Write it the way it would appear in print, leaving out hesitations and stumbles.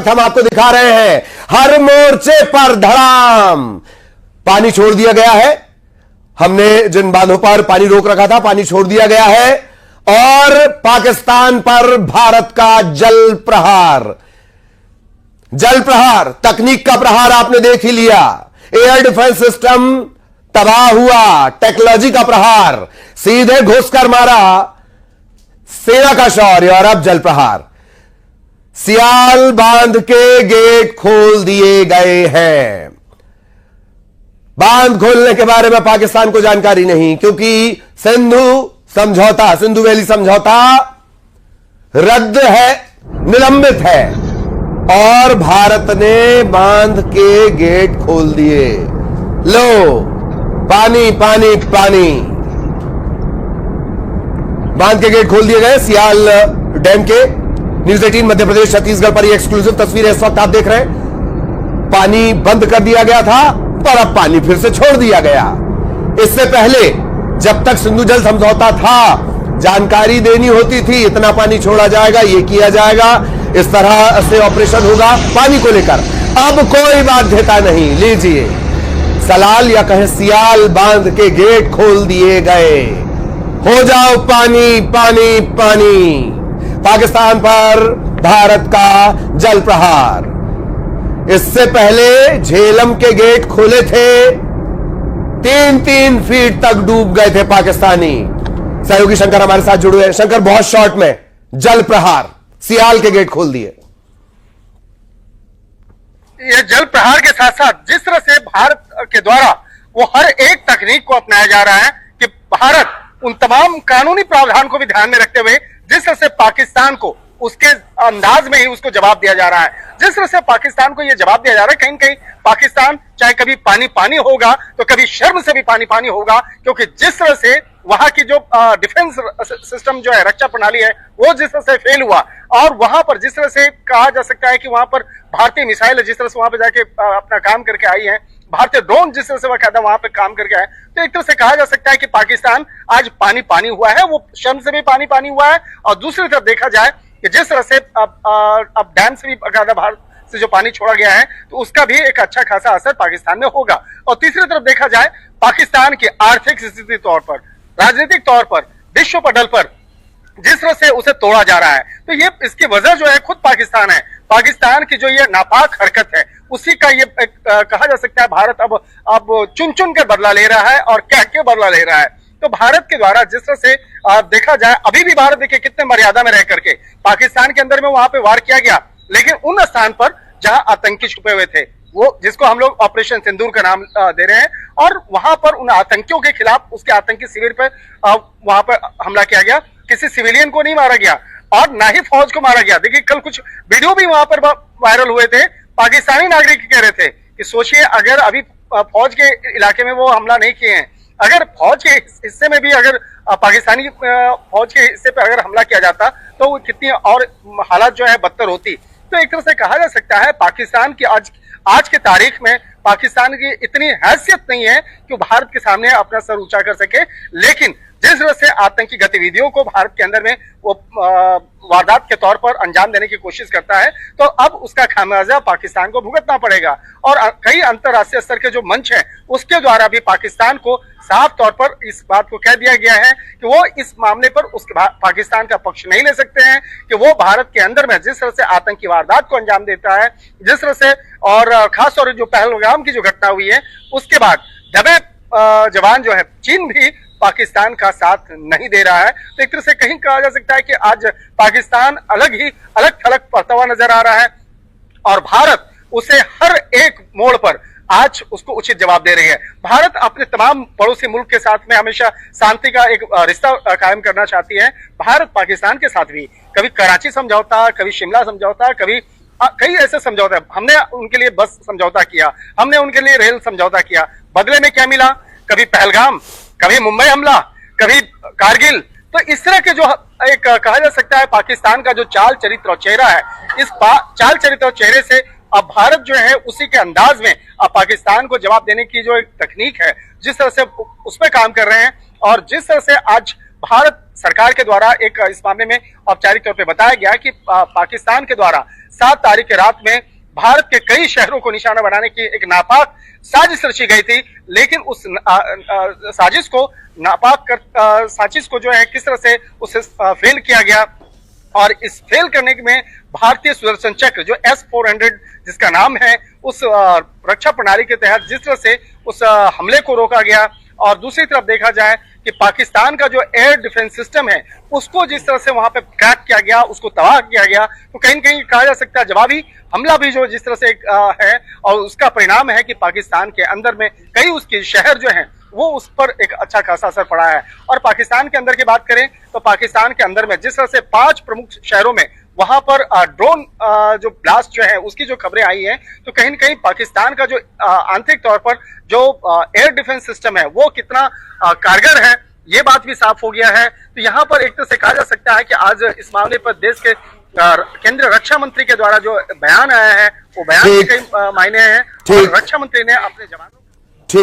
वक्त हम आपको दिखा रहे हैं, हर मोर्चे पर धड़ाम पानी छोड़ दिया गया है। हमने जिन बांधों पर पानी रोक रखा था, पानी छोड़ दिया गया है और पाकिस्तान पर भारत का जल प्रहार, तकनीक का प्रहार आपने देख ही लिया। एयर डिफेंस सिस्टम तबाह हुआ, टेक्नोलॉजी का प्रहार, सीधे घुसकर मारा सेना का शौर्य और अब जल प्रहार। सियाल बांध के गेट खोल दिए गए हैं। बांध खोलने के बारे में पाकिस्तान को जानकारी नहीं, क्योंकि सिंधु वैली समझौता रद्द है, निलंबित है और भारत ने बांध के गेट खोल दिए। लो, पानी पानी पानी, बांध के गेट खोल दिए गए सियाल डैम के। न्यूज़ 18 मध्य प्रदेश छत्तीसगढ़ पर ये एक्सक्लूसिव तस्वीर इस वक्त आप देख रहे हैं। पानी बंद कर दिया गया था पर अब पानी फिर से छोड़ दिया गया। इससे पहले जब तक सिंधु जल समझौता था, जानकारी देनी होती थी, इतना पानी छोड़ा जाएगा, ये किया जाएगा, इस तरह से ऑपरेशन होगा पानी को लेकर। अब कोई बाध्यता नहीं। लीजिए, सलाल या कहें सियाल बांध के गेट खोल दिए गए। हो जाओ पानी पानी पानी। पाकिस्तान पर भारत का जल प्रहार। इससे पहले झेलम के गेट खोले थे, 3-3 फीट तक डूब गए थे पाकिस्तानी। सहयोगी शंकर हमारे साथ जुड़े हैं। शंकर, बहुत शॉर्ट में जल प्रहार, सियाल के गेट खोल दिए। ये जल प्रहार के साथ साथ जिस तरह से भारत के द्वारा वो हर एक तकनीक को अपनाया जा रहा है कि भारत उन तमाम कानूनी प्रावधान को भी ध्यान में रखते हुए जिस तरह से पाकिस्तान को उसके अंदाज में ही उसको जवाब दिया जा रहा है, जिस तरह से पाकिस्तान को यह जवाब दिया जा रहा है, कहीं कहीं पाकिस्तान चाहे कभी पानी पानी होगा तो कभी शर्म से भी पानी पानी होगा, क्योंकि जिस तरह से वहां की जो डिफेंस सिस्टम जो है, रक्षा प्रणाली है, वो जिस तरह से फेल हुआ और वहां पर जिस तरह से कहा जा सकता है कि वहां पर भारतीय मिसाइल जिस तरह से वहां पर जाके अपना काम करके आई है, भारतीय ड्रोन जिस तरह से वकायदा वहां पे काम करके आए, तो एक तरह से कहा जा सकता है कि पाकिस्तान आज पानी पानी हुआ है, वो शर्म से भी पानी पानी हुआ है। और दूसरी तरफ देखा जाए कि जिस तरह से अब डैम से भी बकायदा भारत से जो पानी छोड़ा गया है, तो उसका भी एक अच्छा खासा असर पाकिस्तान में होगा। और तीसरी तरफ देखा जाए पाकिस्तान की आर्थिक स्थिति तौर पर, राजनीतिक तौर पर, विश्व पटल पर जिस तरह से उसे तोड़ा जा रहा है, तो ये इसकी वजह जो है खुद पाकिस्तान है। पाकिस्तान की जो ये नापाक हरकत है, उसी का ये कहा जा सकता है भारत अब चुन चुन कर बदला ले रहा है और कह के बदला ले रहा है। तो भारत के द्वारा जिस तरह से देखा जाए, अभी भी भारत देखिए कितने मर्यादा में रह करके पाकिस्तान के अंदर में वहां पे वार किया गया, लेकिन उन स्थान पर जहां आतंकी छुपे हुए थे, वो जिसको हम लोग ऑपरेशन सिंदूर का नाम दे रहे हैं, और वहां पर उन आतंकियों के खिलाफ उसके आतंकी शिविर पर वहां पर हमला किया गया। किसी सिविलियन को नहीं मारा गया और ना ही फौज को मारा गया। देखिए, कल कुछ वीडियो भी वहां पर वायरल हुए थे, पाकिस्तानी नागरिक कह रहे थे कि सोचिए अगर अभी फौज के इलाके में वो हमला नहीं किए हैं, अगर फौज के हिस्से में भी अगर पाकिस्तानी फौज के हिस्से पे अगर हमला किया जाता तो वो कितनी और हालात जो है बदतर होती। तो एक तरह से कहा जा सकता है पाकिस्तान की आज के तारीख में पाकिस्तान की इतनी हैसियत नहीं है कि भारत के सामने अपना सर ऊंचा कर सके, लेकिन जिस तरह से आतंकी गतिविधियों को भारत के अंदर में वो वारदात के तौर पर अंजाम देने की कोशिश करता है, तो अब उसका खामियाजा पाकिस्तान को भुगतना पड़ेगा। और कई अंतर्राष्ट्रीय स्तर के जो मंच हैं, उसके द्वारा भी पाकिस्तान को साफ तौर पर इस बात को कह दिया गया है कि वो इस मामले पर पाकिस्तान का पक्ष नहीं ले सकते हैं, कि वो भारत के अंदर में जिस तरह से आतंकी वारदात को अंजाम देता है, जिस तरह से, और खासतौर पर जो पहलगाम की जो घटना हुई है, उसके बाद दबे जवान जो है चीन भी पाकिस्तान का साथ नहीं दे रहा है। तो एक तरह से कहीं कहा जा सकता है कि आज पाकिस्तान अलग थलग पड़ता हुआ नजर आ रहा है और भारत उसे हर एक मोड़ पर आज उसको उचित जवाब दे रही है। भारत अपने तमाम पड़ोसी मुल्क के साथ में हमेशा शांति का एक रिश्ता कायम करना चाहती है। भारत पाकिस्तान के साथ भी कभी कराची समझौता, कभी शिमला समझौता, कभी कई ऐसे समझौते, हमने उनके लिए बस समझौता किया, हमने उनके लिए रेल समझौता किया, बदले में क्या मिला? कभी पहलगाम, कभी मुंबई हमला, कभी कारगिल। तो इस तरह के जो एक कहा जा सकता है पाकिस्तान का जो चाल चरित्र और चेहरा है, इस चाल चरित्र और चेहरे से अब भारत जो है उसी के अंदाज में अब पाकिस्तान को जवाब देने की जो एक तकनीक है, जिस तरह से उस पर काम कर रहे हैं और जिस तरह से आज भारत सरकार के द्वारा एक इस मामले में औपचारिक तौर पे बताया गया कि पाकिस्तान के द्वारा 7 तारीख की रात में भारत के कई शहरों को निशाना बनाने की एक नापाक साजिश रची गई थी, लेकिन उस साजिश को जो है किस तरह से उसे फेल किया गया। और इस फेल करने में भारतीय सुदर्शन चक्र जो S-400 जिसका नाम है, उस रक्षा प्रणाली के तहत जिस तरह से उस हमले को रोका गया, और दूसरी तरफ देखा जाए कि पाकिस्तान का जो एयर डिफेंस सिस्टम है उसको जिस तरह से वहां पे क्रैक किया गया, उसको तबाह किया गया, तो कहीं न कहीं कहा जा सकता है जवाबी हमला भी जो जिस तरह से है, और उसका परिणाम है कि पाकिस्तान के अंदर में कई उसके शहर जो हैं वो उस पर एक अच्छा खासा असर पड़ा है। और पाकिस्तान के अंदर की बात करें तो पाकिस्तान के अंदर में जिस तरह से 5 प्रमुख शहरों में वहां पर ड्रोन जो ब्लास्ट जो है उसकी जो खबरें आई हैं, तो कहीं न कहीं पाकिस्तान का जो आंतरिक तौर पर जो एयर डिफेंस सिस्टम है वो कितना कारगर है, ये बात भी साफ हो गया है। तो यहाँ पर एक तरह से कहा जा सकता है कि आज इस मामले पर देश के केंद्रीय रक्षा मंत्री के द्वारा जो बयान आया है वो बयान के कई मायने हैं, और रक्षा मंत्री ने अपने जवानों